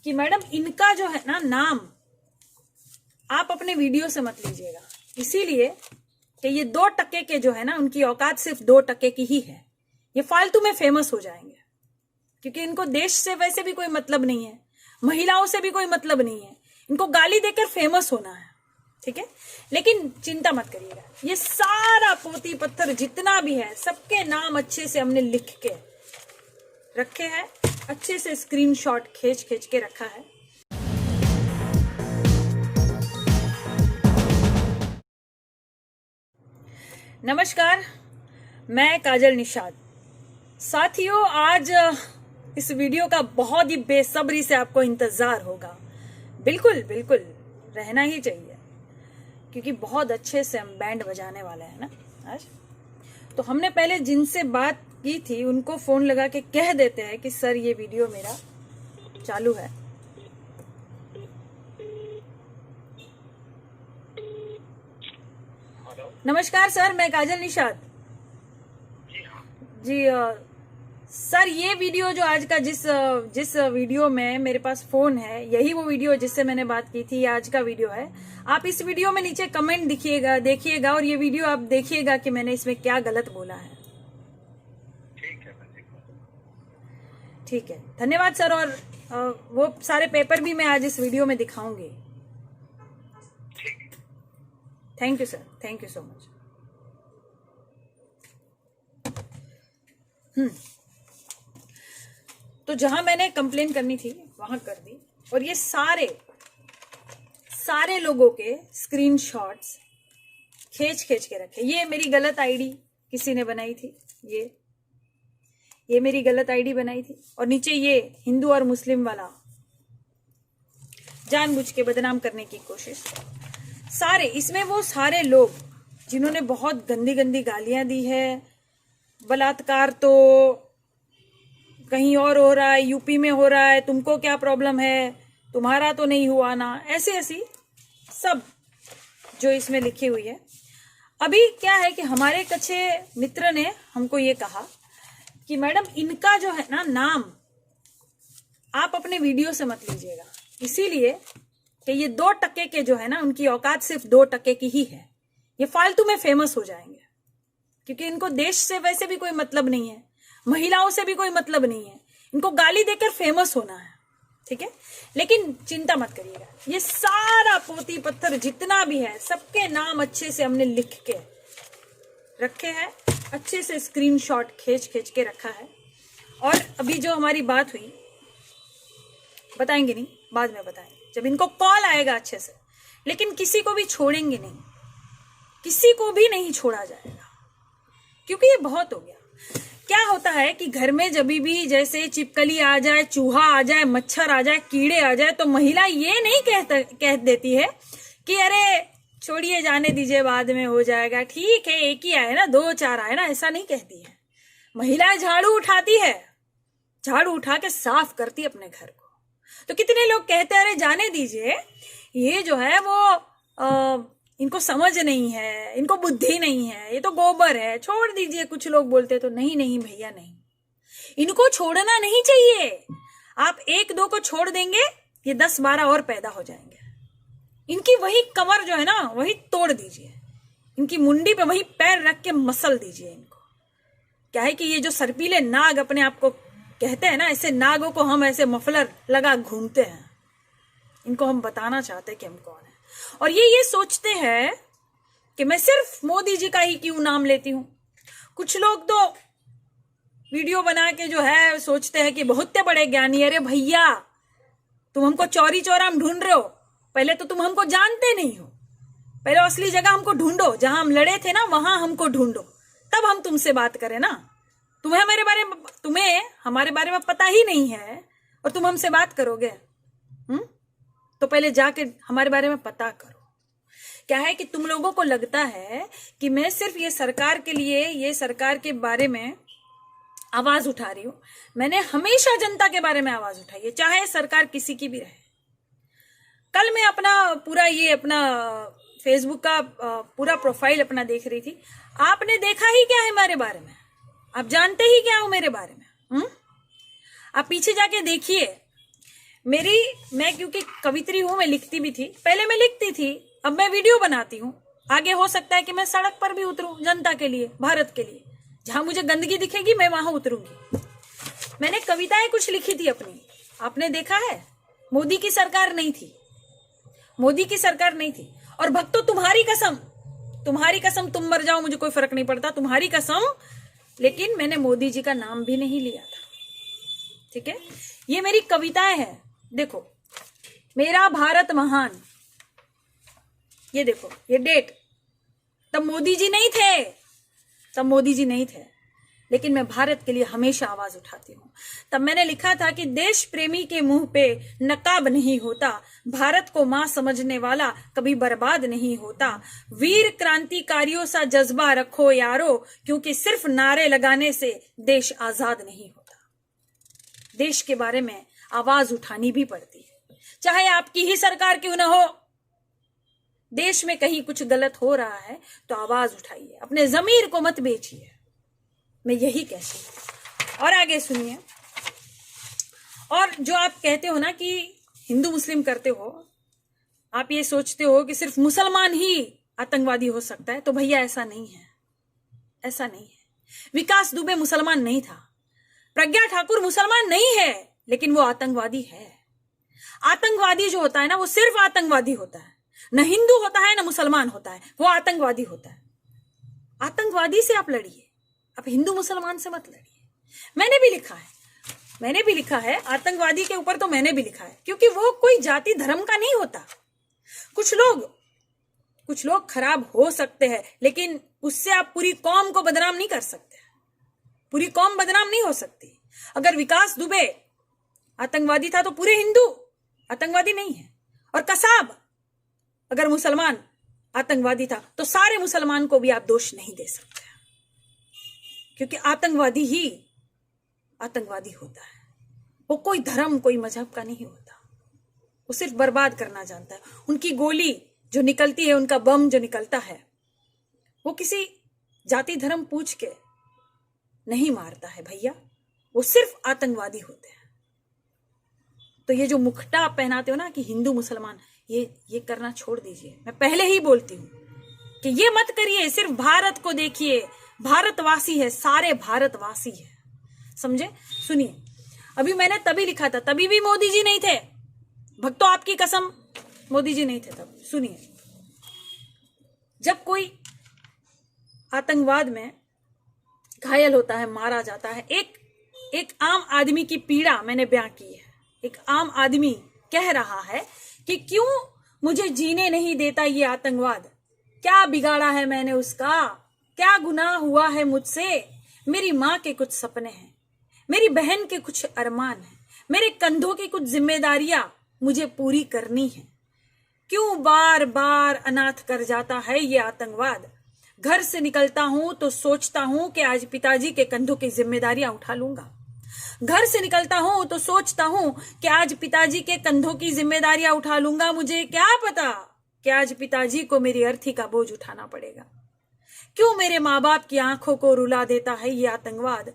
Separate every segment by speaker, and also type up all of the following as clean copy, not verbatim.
Speaker 1: कि मैडम इनका जो है ना नाम आप अपने वीडियो से मत लीजिएगा, इसीलिए कि ये 2% के जो है ना, उनकी औकात सिर्फ 2% की ही है। ये फालतू में फेमस हो जाएंगे, क्योंकि इनको देश से वैसे भी कोई मतलब नहीं है, महिलाओं से भी कोई मतलब नहीं है, इनको गाली देकर फेमस होना है, ठीक है। लेकिन चिंता मत करिएगा, ये सारा पोती पत्थर जितना भी है सबके नाम अच्छे से हमने लिख के रखे हैं, अच्छे से स्क्रीनशॉट खींच के रखा है। नमस्कार, मैं काजल निषाद। साथियों, आज इस वीडियो का बहुत ही बेसब्री से आपको इंतजार होगा। बिल्कुल बिल्कुल रहना ही चाहिए, क्योंकि बहुत अच्छे से हम बैंड बजाने वाले हैं ना आज। तो हमने पहले जिनसे बात की थी उनको फोन लगा के कह देते हैं कि सर ये वीडियो मेरा चालू है। नमस्कार सर, मैं काजल निषाद जी। सर, ये वीडियो जो आज का जिस वीडियो में मेरे पास फोन है, यही वो वीडियो जिससे मैंने बात की थी, आज का वीडियो है। आप इस वीडियो में नीचे कमेंट देखिएगा और ये वीडियो आप देखिएगा कि मैंने इसमें क्या गलत बोला है। ठीक है, धन्यवाद सर। और वो सारे पेपर भी मैं आज इस वीडियो में दिखाऊंगी। Thank you sir, thank you so much. तो जहां मैंने कंप्लेन करनी थी वहां कर दी, और ये सारे लोगों के स्क्रीनशॉट्स खींच के रखे। ये मेरी गलत आईडी किसी ने बनाई थी, ये मेरी गलत आईडी बनाई थी, और नीचे ये हिंदू और मुस्लिम वाला जानबूझ के बदनाम करने की कोशिश। सारे इसमें वो सारे लोग जिन्होंने बहुत गंदी गंदी गालियां दी है, बलात्कार तो कहीं और हो रहा है, यूपी में हो रहा है, तुमको क्या प्रॉब्लम है, तुम्हारा तो नहीं हुआ ना, ऐसी सब जो इसमें लिखी हुई है। अभी क्या है कि हमारे एक अच्छे मित्र ने हमको ये कहा कि मैडम इनका जो है ना नाम आप अपने वीडियो से मत लीजिएगा, इसीलिए कि ये 2% के जो है ना, उनकी औकात सिर्फ 2% की ही है। ये फालतू में फेमस हो जाएंगे, क्योंकि इनको देश से वैसे भी कोई मतलब नहीं है, महिलाओं से भी कोई मतलब नहीं है, इनको गाली देकर फेमस होना है, ठीक है। लेकिन चिंता मत करिएगा, ये सारा पोती पत्थर जितना भी है सबके नाम अच्छे से हमने लिख के रखे हैं, अच्छे से स्क्रीनशॉट खींच के रखा है। और अभी जो हमारी बात हुई, बताएंगे नहीं, बाद में बताएंगे जब इनको कॉल आएगा अच्छे से। लेकिन किसी को भी छोड़ेंगे नहीं, किसी को भी नहीं छोड़ा जाएगा, क्योंकि ये बहुत हो गया। क्या होता है कि घर में जब भी जैसे चिपकली आ जाए, चूहा आ जाए, मच्छर आ जाए, कीड़े आ जाए, तो महिला ये नहीं कह देती है कि अरे छोड़िए, जाने दीजिए, बाद में हो जाएगा, ठीक है, एक ही आए ना, 2-4 आए ना, ऐसा नहीं कहती है। महिला झाड़ू उठाती है, झाड़ू उठा के साफ करती अपने घर को। तो कितने लोग कहते हैं अरे जाने दीजिए, ये जो है वो इनको समझ नहीं है, इनको बुद्धि नहीं है, ये तो गोबर है, छोड़ दीजिए। कुछ लोग बोलते तो नहीं भैया नहीं, इनको छोड़ना नहीं चाहिए। आप 1-2 को छोड़ देंगे, ये 10-12 और पैदा हो जाएंगे। इनकी वही कमर जो है ना, वही तोड़ दीजिए, इनकी मुंडी पे वही पैर रख के मसल दीजिए इनको। क्या है कि ये जो सर्पीले नाग अपने आप को कहते हैं ना, ऐसे नागों को हम ऐसे मफलर लगा घूमते हैं। इनको हम बताना चाहते हैं कि हम कौन है, और ये सोचते हैं कि मैं सिर्फ मोदी जी का ही क्यों नाम लेती हूं। कुछ लोग तो वीडियो बना के जो है सोचते हैं कि बहुत बड़े ज्ञानी। अरे भैया, तुम हमको चौरी चौरा में ढूंढ रहे हो, पहले तो तुम हमको जानते नहीं हो। पहले असली जगह हमको ढूंढो, जहां हम लड़े थे ना वहां हमको ढूंढो, तब हम तुमसे बात करें ना। तुम्हें हमारे बारे में पता ही नहीं है और तुम हमसे बात करोगे? तो पहले जाके हमारे बारे में पता करो। क्या है कि तुम लोगों को लगता है कि मैं सिर्फ ये सरकार के लिए, ये सरकार के बारे में आवाज उठा रही हूं। मैंने हमेशा जनता के बारे में आवाज उठाई है, चाहे सरकार किसी की भी रहे। कल मैं अपना फेसबुक का पूरा प्रोफाइल अपना देख रही थी। आपने देखा ही क्या है मेरे बारे में? आप जानते ही क्या हो मेरे बारे में? आप पीछे जाके देखिए, मैं क्योंकि कवित्री हूं, मैं लिखती भी थी, पहले मैं लिखती थी, अब मैं वीडियो बनाती हूँ। आगे हो सकता है कि मैं सड़क पर भी उतरूं जनता के लिए, भारत के लिए, जहां मुझे गंदगी दिखेगी मैं वहां उतरूंगी। मैंने कविताएं कुछ लिखी थी अपनी, आपने देखा है। मोदी की सरकार नहीं थी, मोदी की सरकार नहीं थी। और भक्तों, तुम्हारी कसम तुम मर जाओ, मुझे कोई फर्क नहीं पड़ता, तुम्हारी कसम, लेकिन मैंने मोदी जी का नाम भी नहीं लिया था। ठीक है, ये मेरी कविताएं हैं। देखो, मेरा भारत महान, ये देखो, ये डेट, तब मोदी जी नहीं थे, तब मोदी जी नहीं थे, लेकिन मैं भारत के लिए हमेशा आवाज उठाती हूँ। तब मैंने लिखा था कि देश प्रेमी के मुंह पे नकाब नहीं होता, भारत को मां समझने वाला कभी बर्बाद नहीं होता, वीर क्रांतिकारियों सा जज्बा रखो यारो, क्योंकि सिर्फ नारे लगाने से देश आजाद नहीं होता। देश के बारे में आवाज उठानी भी पड़ती है, चाहे आपकी ही सरकार क्यों ना हो। देश में कहीं कुछ गलत हो रहा है तो आवाज उठाइए, अपने जमीर को मत बेचिए, मैं यही कहती हूं। और आगे सुनिए। और जो आप कहते हो ना कि हिंदू मुस्लिम करते हो, आप ये सोचते हो कि सिर्फ मुसलमान ही आतंकवादी हो सकता है, तो भैया ऐसा नहीं है, ऐसा नहीं है। विकास दुबे मुसलमान नहीं था, प्रज्ञा ठाकुर मुसलमान नहीं है, लेकिन वो आतंकवादी है। आतंकवादी जो होता है ना, वो सिर्फ आतंकवादी होता है, न हिंदू होता है न मुसलमान होता है, वो आतंकवादी होता है। आतंकवादी से आप लड़िए, आप हिंदू मुसलमान से मत लड़िए। मैंने भी लिखा है आतंकवादी के ऊपर, तो मैंने भी लिखा है, क्योंकि वो कोई जाति धर्म का नहीं होता। कुछ लोग खराब हो सकते हैं, लेकिन उससे आप पूरी कौम को बदनाम नहीं कर सकते, पूरी कौम बदनाम नहीं हो सकती। अगर विकास दुबे आतंकवादी था तो पूरे हिंदू आतंकवादी नहीं है, और कसाब अगर मुसलमान आतंकवादी था तो सारे मुसलमान को भी आप दोष नहीं दे सकते, क्योंकि आतंकवादी ही आतंकवादी होता है। वो कोई धर्म कोई मजहब का नहीं होता, वो सिर्फ बर्बाद करना जानता है। उनकी गोली जो निकलती है, उनका बम जो निकलता है, वो किसी जाति धर्म पूछ के नहीं मारता है भैया, वो सिर्फ आतंकवादी होते हैं। तो ये जो मुखटा आप पहनाते हो ना कि हिंदू मुसलमान, ये करना छोड़ दीजिए। मैं पहले ही बोलती हूं कि ये मत करिए, सिर्फ भारत को देखिए, भारतवासी है, सारे भारतवासी है, समझे। सुनिए, अभी मैंने तभी लिखा था, तभी भी मोदी जी नहीं थे भक्तों, आपकी कसम मोदी जी नहीं थे तब। सुनिए, जब कोई आतंकवाद में घायल होता है, मारा जाता है, एक आम आदमी की पीड़ा मैंने बयां की है। एक आम आदमी कह रहा है कि क्यों मुझे जीने नहीं देता ये आतंकवाद, क्या बिगाड़ा है मैंने उसका, क्या गुनाह हुआ है मुझसे। मेरी माँ के कुछ सपने हैं, मेरी बहन के कुछ अरमान हैं, मेरे कंधों की कुछ जिम्मेदारियां मुझे पूरी करनी है। क्यों बार बार अनाथ कर जाता है ये आतंकवाद। घर से निकलता हूं तो सोचता हूं कि आज पिताजी के कंधों की जिम्मेदारियां उठा लूंगा। घर से निकलता हूं तो सोचता हूं कि आज पिताजी के कंधों की जिम्मेदारियां उठा लूंगा। मुझे क्या पता कि आज पिताजी को मेरी अर्थी का बोझ उठाना पड़ेगा। क्यों मेरे माँ बाप की आंखों को रुला देता है ये आतंकवाद।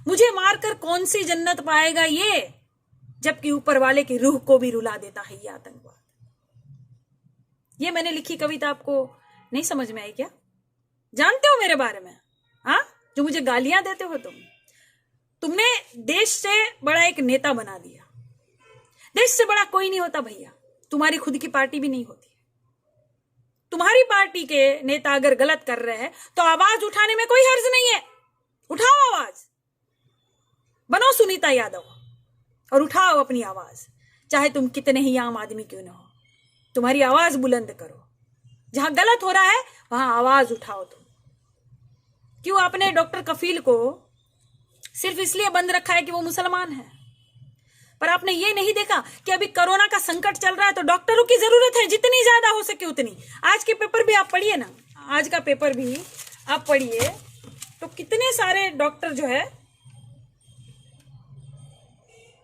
Speaker 1: मुझे मारकर कौन सी जन्नत पाएगा ये, जबकि ऊपर वाले की रूह को भी रुला देता है ये आतंकवाद। ये मैंने लिखी कविता आपको नहीं समझ में आई क्या? जानते हो मेरे बारे में? हाँ, जो मुझे गालियां देते हो तुमने देश से बड़ा एक नेता बना दिया। देश से बड़ा कोई नहीं होता भैया, तुम्हारी खुद की पार्टी भी नहीं होती। तुम्हारी पार्टी के नेता अगर गलत कर रहे हैं तो आवाज उठाने में कोई हर्ज नहीं है। उठाओ आवाज, बनो सुनीता यादव और उठाओ अपनी आवाज, चाहे तुम कितने ही आम आदमी क्यों ना हो। तुम्हारी आवाज बुलंद करो, जहां गलत हो रहा है वहां आवाज उठाओ तुम। क्यों आपने डॉक्टर कफील को सिर्फ इसलिए बंद रखा है कि वो मुसलमान है, पर आपने ये नहीं देखा कि अभी कोरोना का संकट चल रहा है तो डॉक्टरों की जरूरत है, जितनी ज्यादा हो सके उतनी। आज के पेपर भी आप पढ़िए ना, आज का पेपर भी आप पढ़िए तो कितने सारे डॉक्टर जो है,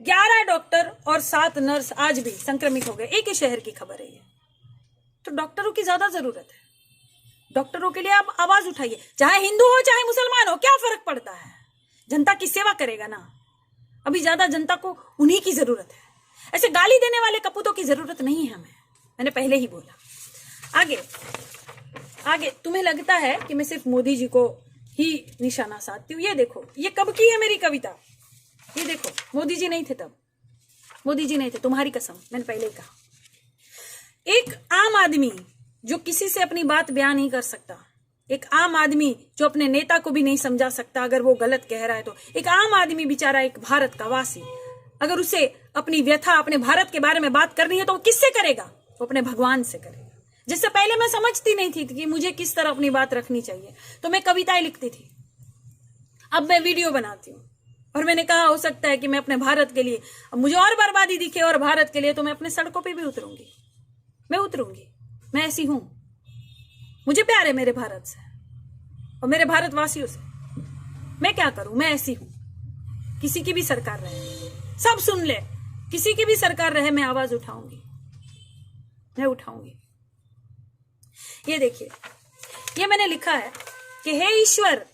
Speaker 1: 11 डॉक्टर और 7 नर्स आज भी संक्रमित हो गए। एक ही शहर की खबर है ये। तो डॉक्टरों की ज्यादा जरूरत है। डॉक्टरों के लिए आप आवाज उठाइए, चाहे हिंदू हो चाहे मुसलमान हो, क्या फर्क पड़ता है। जनता की सेवा करेगा ना। अभी ज्यादा जनता को उन्हीं की जरूरत है। ऐसे गाली देने वाले कपूतों की जरूरत नहीं है हमें, मैंने पहले ही बोला। आगे आगे तुम्हें लगता है कि मैं सिर्फ मोदी जी को ही निशाना साधती हूँ। ये देखो, ये कब की है मेरी कविता, ये देखो, मोदी जी नहीं थे तब, मोदी जी नहीं थे, तुम्हारी कसम, मैंने पहले ही कहा। एक आम आदमी जो किसी से अपनी बात बयान नहीं कर सकता, एक आम आदमी जो अपने नेता को भी नहीं समझा सकता अगर वो गलत कह रहा है तो, एक आम आदमी बेचारा, एक भारत का वासी, अगर उसे अपनी व्यथा अपने भारत के बारे में बात करनी है तो वो किससे करेगा? वो अपने भगवान से करेगा। जिससे पहले मैं समझती नहीं थी कि मुझे किस तरह अपनी बात रखनी चाहिए, तो मैं कविताएं लिखती थी, अब मैं वीडियो बनाती हूँ। और मैंने कहा हो सकता है कि मैं अपने भारत के लिए, अब मुझे और बर्बादी दिखे और भारत के लिए, तो मैं अपने सड़कों पे भी उतरूंगी, मैं उतरूंगी, मैं ऐसी हूं। मुझे प्यार है मेरे भारत से और मेरे भारतवासियों से। मैं क्या करूं, मैं ऐसी हूं। किसी की भी सरकार रहे, सब सुन ले, किसी की भी सरकार रहे, मैं आवाज उठाऊंगी, मैं उठाऊंगी। ये देखिए, ये मैंने लिखा है कि हे ईश्वर,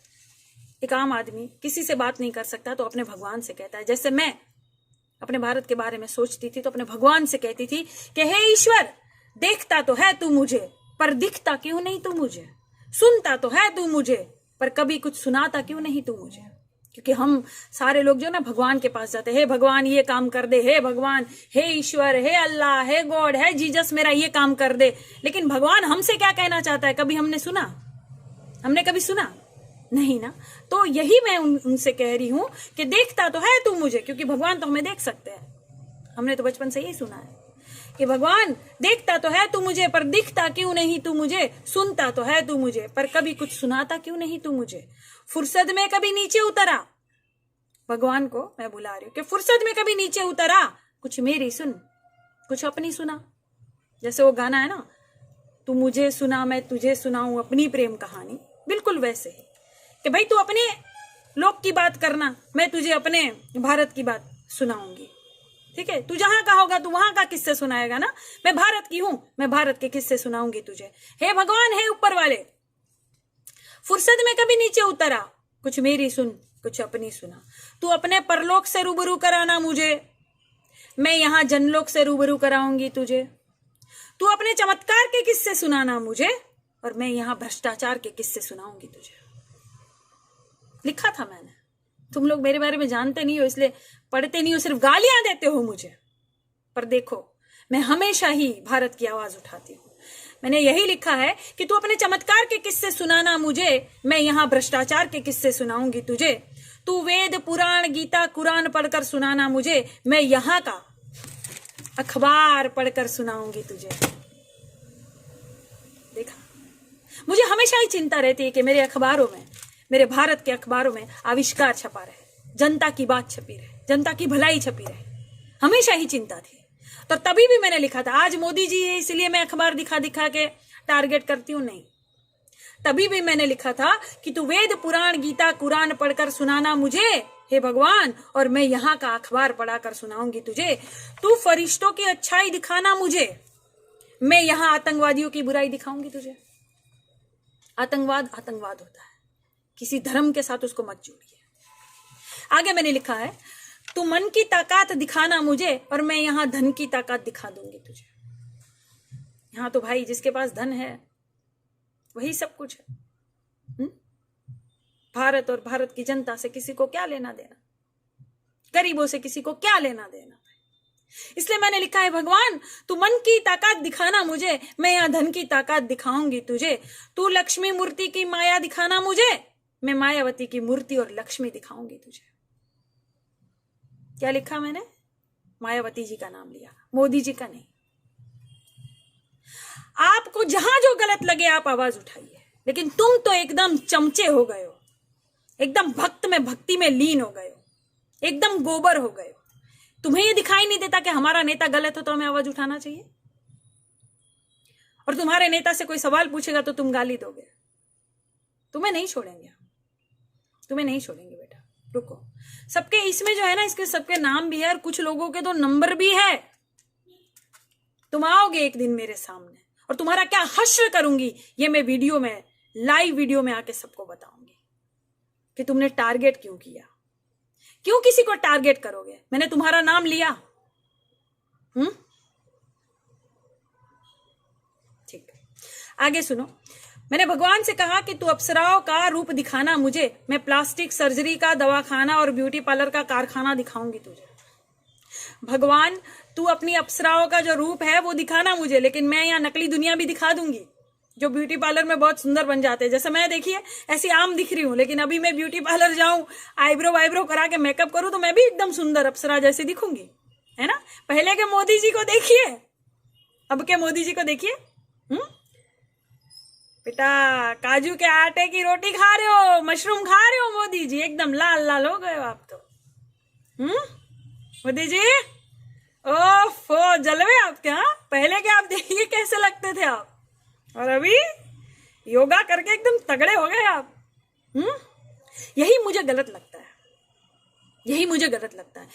Speaker 1: एक आम आदमी किसी से बात नहीं कर सकता तो अपने भगवान से कहता है। जैसे मैं अपने भारत के बारे में सोचती थी तो अपने भगवान से कहती थी कि हे ईश्वर, देखता तो है तू मुझे, पर दिखता क्यों नहीं तू मुझे, सुनता तो है तू मुझे, पर कभी कुछ सुनाता क्यों नहीं तू मुझे। क्योंकि हम सारे लोग जो ना भगवान के पास जाते, हे भगवान ये काम कर दे, हे भगवान, हे ईश्वर, हे अल्लाह, हे गॉड, हे जीसस, मेरा ये काम कर दे। लेकिन भगवान हमसे क्या कहना चाहता है, कभी हमने सुना? हमने कभी सुना? नहीं ना। तो यही मैं उनसे कह रही हूं कि देखता तो है तू मुझे, क्योंकि भगवान तो हमें देख सकते हैं। हमने तो बचपन से यही सुना है कि भगवान देखता तो है तू मुझे, पर दिखता क्यों नहीं तू मुझे, सुनता तो है तू मुझे, पर कभी कुछ सुनाता क्यों नहीं तू मुझे। फुर्सत में कभी नीचे उतरा, भगवान को मैं बुला रही हूं कि फुर्सत में कभी नीचे उतरा, कुछ मेरी सुन, कुछ अपनी सुना। जैसे वो गाना है ना, तू मुझे सुना मैं तुझे सुनाऊं अपनी प्रेम कहानी, बिल्कुल वैसे ही कि भाई तू अपने लोग की बात करना, मैं तुझे अपने भारत की बात सुनाऊंगी। ठीक है, तू जहां का होगा तू वहां का किस्से सुनाएगा ना। मैं भारत की हूं, मैं भारत के किस्से सुनाऊंगी तुझे। हे भगवान, हे ऊपर वाले, फुर्सत में कभी नीचे उतरा, कुछ मेरी सुन, कुछ अपनी सुना। तू अपने परलोक से रूबरू कराना मुझे, मैं यहां जनलोक से रूबरू कराऊंगी तुझे। तू अपने चमत्कार के किस्से सुनाना मुझे, और मैं यहां भ्रष्टाचार के किस्से सुनाऊंगी तुझे। लिखा था मैंने। तुम लोग मेरे बारे में जानते नहीं हो, इसलिए पढ़ते नहीं हो, सिर्फ गालियां देते हो मुझे। पर देखो, मैं हमेशा ही भारत की आवाज उठाती हूं। मैंने यही लिखा है कि तू अपने चमत्कार के किस्से सुनाना मुझे, मैं यहां भ्रष्टाचार के किस्से सुनाऊंगी तुझे। तू वेद पुराण गीता कुरान पढ़कर सुनाना मुझे, मैं यहां का अखबार पढ़कर सुनाऊंगी तुझे। देखा, मुझे हमेशा ही चिंता रहती है कि मेरे अखबारों में, मेरे भारत के अखबारों में आविष्कार छपा रहे, जनता की बात छपी रहे, जनता की भलाई छपी रहे। हमेशा ही चिंता थी। तो तभी भी मैंने लिखा था, आज मोदी जी है इसलिए मैं अखबार दिखा दिखा के टारगेट करती हूं, नहीं। तभी भी मैंने लिखा था कि तू वेद पुराण गीता कुरान पढ़कर सुनाना मुझे, हे भगवान, और मैं यहां का अखबार पढ़ाकर सुनाऊंगी तुझे। तू फरिश्तों की अच्छाई दिखाना मुझे, मैं यहां आतंकवादियों की बुराई दिखाऊंगी तुझे। आतंकवाद आतंकवाद होता है, किसी धर्म के साथ उसको मत जोड़िए। आगे मैंने लिखा है, तू मन की ताकत दिखाना मुझे, और मैं यहां धन की ताकत दिखा दूंगी तुझे। यहां तो भाई जिसके पास धन है वही सब कुछ है। भारत और भारत की जनता से किसी को क्या लेना देना, गरीबों से किसी को क्या लेना देना। इसलिए मैंने लिखा है, भगवान तू मन की ताकत दिखाना मुझे, मैं यहां धन की ताकत दिखाऊंगी तुझे। तू लक्ष्मी मूर्ति की माया दिखाना मुझे, मैं मायावती की मूर्ति और लक्ष्मी दिखाऊंगी तुझे। क्या लिखा मैंने? मायावती जी का नाम लिया, मोदी जी का नहीं। आपको जहां जो गलत लगे आप आवाज उठाइए, लेकिन तुम तो एकदम चमचे हो गए हो, एकदम भक्त में भक्ति में लीन हो गए हो, एकदम गोबर हो गए हो। तुम्हें ये दिखाई नहीं देता कि हमारा नेता गलत हो तो हमें आवाज उठाना चाहिए, और तुम्हारे नेता से कोई सवाल पूछेगा तो तुम गाली दोगे। तुम्हें नहीं छोड़ेंगे, तुम्हें नहीं छोड़ेंगे बेटा, रुको। सबके इसमें जो है ना, इसके सबके नाम भी है और कुछ लोगों के तो नंबर भी है। तुम आओगे एक दिन मेरे सामने और तुम्हारा क्या हश्र करूंगी ये मैं वीडियो में, लाइव वीडियो में आके सबको बताऊंगी कि तुमने टारगेट क्यों किया। क्यों किसी को टारगेट करोगे? मैंने तुम्हारा नाम लिया, ठीक, आगे सुनो। मैंने भगवान से कहा कि तू अप्सराओं का रूप दिखाना मुझे, मैं प्लास्टिक सर्जरी का दवाखाना और ब्यूटी पार्लर का कारखाना दिखाऊंगी तुझे। भगवान, तू अपनी अप्सराओं का जो रूप है वो दिखाना मुझे, लेकिन मैं यहाँ नकली दुनिया भी दिखा दूंगी, जो ब्यूटी पार्लर में बहुत सुंदर बन जाते हैं। जैसे मैं देखिए ऐसी आम दिख रही हूँ, लेकिन अभी मैं ब्यूटी पार्लर जाऊं, आईब्रो वाइब्रो करा के मेकअप करूं तो मैं भी एकदम सुंदर अप्सरा जैसी दिखूंगी, है ना। पहले के मोदी जी को देखिए, अब के मोदी जी को देखिए। बेटा, काजू के आटे की रोटी खा रहे हो, मशरूम खा रहे हो मोदी जी, एकदम लाल लाल हो गए हो आप तो। मोदी जी, ओफो, जलवे आपके। हाँ, पहले के आप देखिए कैसे लगते थे आप, और अभी योगा करके एकदम तगड़े हो गए आप। यही मुझे गलत लगता है, यही मुझे गलत लगता है।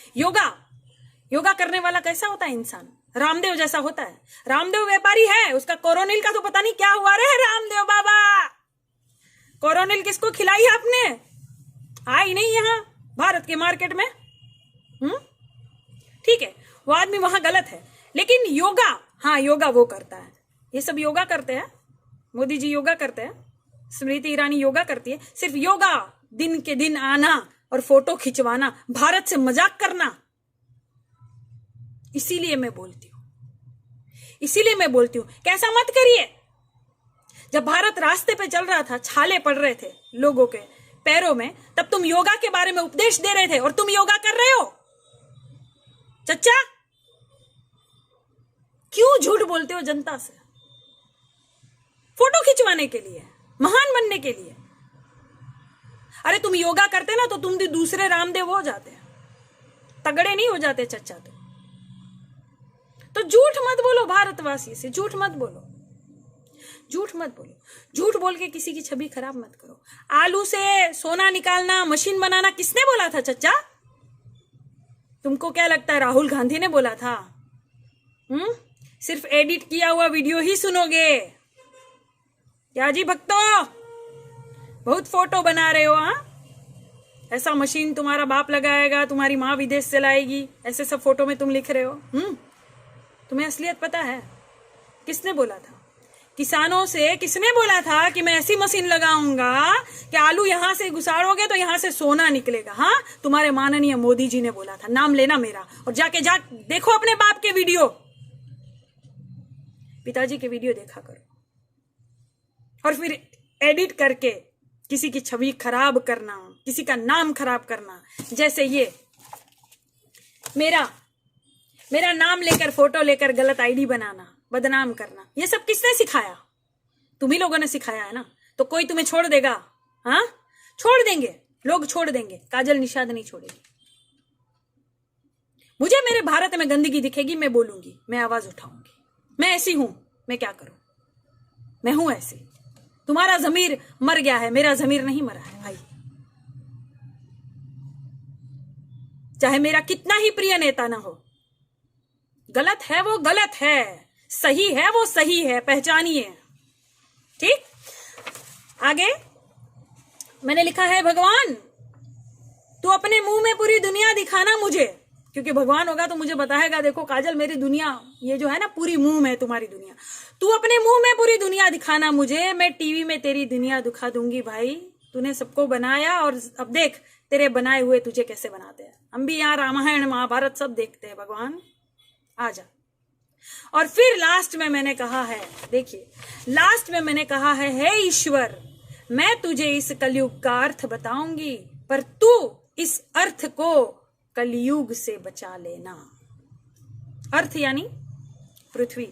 Speaker 1: योगा करने वाला कैसा होता है इंसान? रामदेव जैसा होता है। रामदेव व्यापारी है, उसका कोरोनिल का तो पता नहीं क्या हुआ रे रामदेव बाबा। कोरोनिल किसको खिलाई आपने? आई नहीं यहाँ भारत के मार्केट में। ठीक है, वो आदमी वहां गलत है, लेकिन योगा, हाँ योगा वो करता है। ये सब योगा करते हैं, मोदी जी योगा करते हैं, स्मृति ईरानी योगा करती है। सिर्फ योगा, दिन के दिन आना और फोटो खिंचवाना, भारत से मजाक करना। इसीलिए मैं बोलती हूं, कैसा मत करिए। जब भारत रास्ते पे चल रहा था, छाले पड़ रहे थे लोगों के पैरों में, तब तुम योगा के बारे में उपदेश दे रहे थे, और तुम योगा कर रहे हो। चच्चा, क्यों झूठ बोलते हो जनता से? फोटो खिंचवाने के लिए, महान बनने के लिए। अरे तुम योगा करते ना तो तुम भी दूसरे रामदेव हो जाते, तगड़े नहीं हो जाते चच्चा। तो झूठ मत बोलो भारतवासी से, झूठ मत बोलो। झूठ बोल के किसी की छवि खराब मत करो। आलू से सोना निकालना, मशीन बनाना किसने बोला था चच्चा? तुमको क्या लगता है राहुल गांधी ने बोला था? सिर्फ एडिट किया हुआ वीडियो ही सुनोगे क्या जी भक्तों? बहुत फोटो बना रहे हो। हाँ, ऐसा मशीन तुम्हारा बाप लगाएगा, तुम्हारी माँ विदेश से लाएगी, ऐसे सब फोटो में तुम लिख रहे हो। तुम्हें असलियत पता है? किसने बोला था? किसानों से किसने बोला था कि मैं ऐसी मशीन लगाऊंगा कि आलू यहां से घुसाड़ोगे तो यहां से सोना निकलेगा? हाँ, तुम्हारे माननीय मोदी जी ने बोला था। नाम लेना मेरा, और जाके देखो अपने बाप के वीडियो, पिताजी के वीडियो देखा करो, और फिर एडिट करके किसी की छवि खराब करना, किसी का नाम खराब करना। जैसे ये मेरा नाम लेकर, फोटो लेकर गलत आईडी बनाना, बदनाम करना, ये सब किसने सिखाया? तुम ही लोगों ने सिखाया है ना। तो कोई तुम्हें छोड़ देगा? हाँ, छोड़ देंगे लोग, छोड़ देंगे। काजल निषाद नहीं छोड़ेगी। मुझे मेरे भारत में गंदगी दिखेगी, मैं बोलूंगी, मैं आवाज उठाऊंगी। मैं ऐसी हूं, मैं क्या करूं? मैं हूं ऐसी। तुम्हारा जमीर मर गया है, मेरा जमीर नहीं मरा है भाई। चाहे मेरा कितना ही प्रिय नेता ना हो, गलत है वो गलत है, सही है वो सही है, पहचानिए। ठीक, आगे मैंने लिखा है, भगवान तू अपने मुंह में पूरी दुनिया दिखाना मुझे, क्योंकि भगवान होगा तो मुझे बताएगा, देखो काजल मेरी दुनिया ये जो है ना, पूरी मुंह में तुम्हारी दुनिया, तू अपने मुंह में पूरी दुनिया दिखाना मुझे, मैं टीवी में तेरी दुनिया दिखा दूंगी। भाई तूने सबको बनाया, और अब देख तेरे बनाए हुए तुझे कैसे बनाते हैं। हम भी यहाँ रामायण महाभारत सब देखते हैं। भगवान आजा। और फिर लास्ट में मैंने कहा है, देखिए लास्ट में मैंने कहा है, हे ईश्वर मैं तुझे इस कलयुग का अर्थ बताऊंगी, पर तू इस अर्थ को कलयुग से बचा लेना। अर्थ यानी पृथ्वी,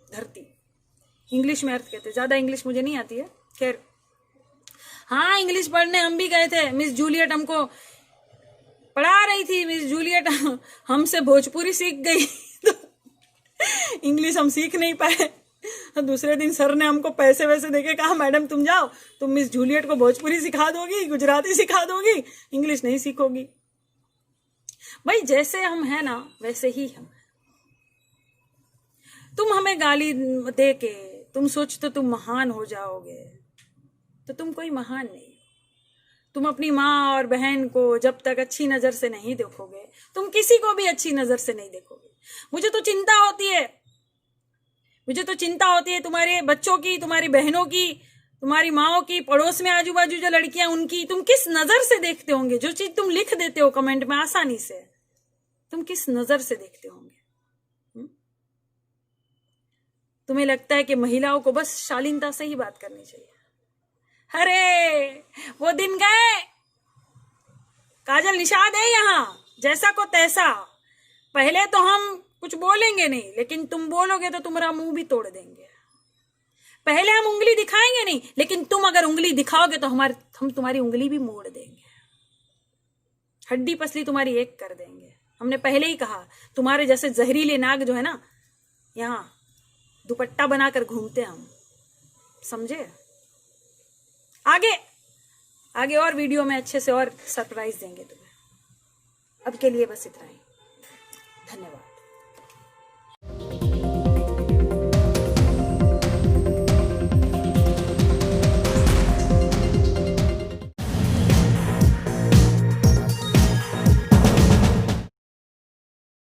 Speaker 1: धरती। इंग्लिश में अर्थ कहते हैं, ज्यादा इंग्लिश मुझे नहीं आती है, खैर। हाँ, इंग्लिश पढ़ने हम भी गए थे, मिस जूलियट हमको पढ़ा रही थी। मिस जूलियट हमसे भोजपुरी सीख गई तो इंग्लिश हम सीख नहीं पाए। दूसरे दिन सर ने हमको पैसे वैसे देके कहा, मैडम तुम जाओ, तुम मिस जूलियट को भोजपुरी सिखा दोगी, गुजराती सिखा दोगी, इंग्लिश नहीं सीखोगी। भाई जैसे हम हैं ना, वैसे ही हम। तुम हमें गाली दे के तुम सोचते तुम महान हो जाओगे, तो तुम कोई महान नहीं। तुम अपनी माँ और बहन को जब तक अच्छी नजर से नहीं देखोगे, तुम किसी को भी अच्छी नजर से नहीं देखोगे। मुझे तो चिंता होती है, मुझे तो चिंता होती है तुम्हारे बच्चों की, तुम्हारी बहनों की, तुम्हारी माओ की, पड़ोस में आजू बाजू जो लड़कियां उनकी। तुम किस नजर से देखते होंगे? जो चीज तुम लिख देते हो कमेंट में आसानी से, तुम किस नजर से देखते होंगे? तुम्हें लगता है कि महिलाओं को बस शालीनता से ही बात करनी चाहिए? अरे वो दिन गए। काजल निषाद है यहाँ, जैसा को तैसा। पहले तो हम कुछ बोलेंगे नहीं, लेकिन तुम बोलोगे तो तुम्हारा मुंह भी तोड़ देंगे। पहले हम उंगली दिखाएंगे नहीं, लेकिन तुम अगर उंगली दिखाओगे तो हम तुम्हारी उंगली भी मोड़ देंगे, हड्डी पसली तुम्हारी एक कर देंगे। हमने पहले ही कहा, तुम्हारे जैसे जहरीले नाग जो है ना, यहाँ दुपट्टा बनाकर घूमते हम, समझे? आगे आगे और वीडियो में अच्छे से और सरप्राइज देंगे तुम्हें। अब के लिए बस इतना ही। धन्यवाद।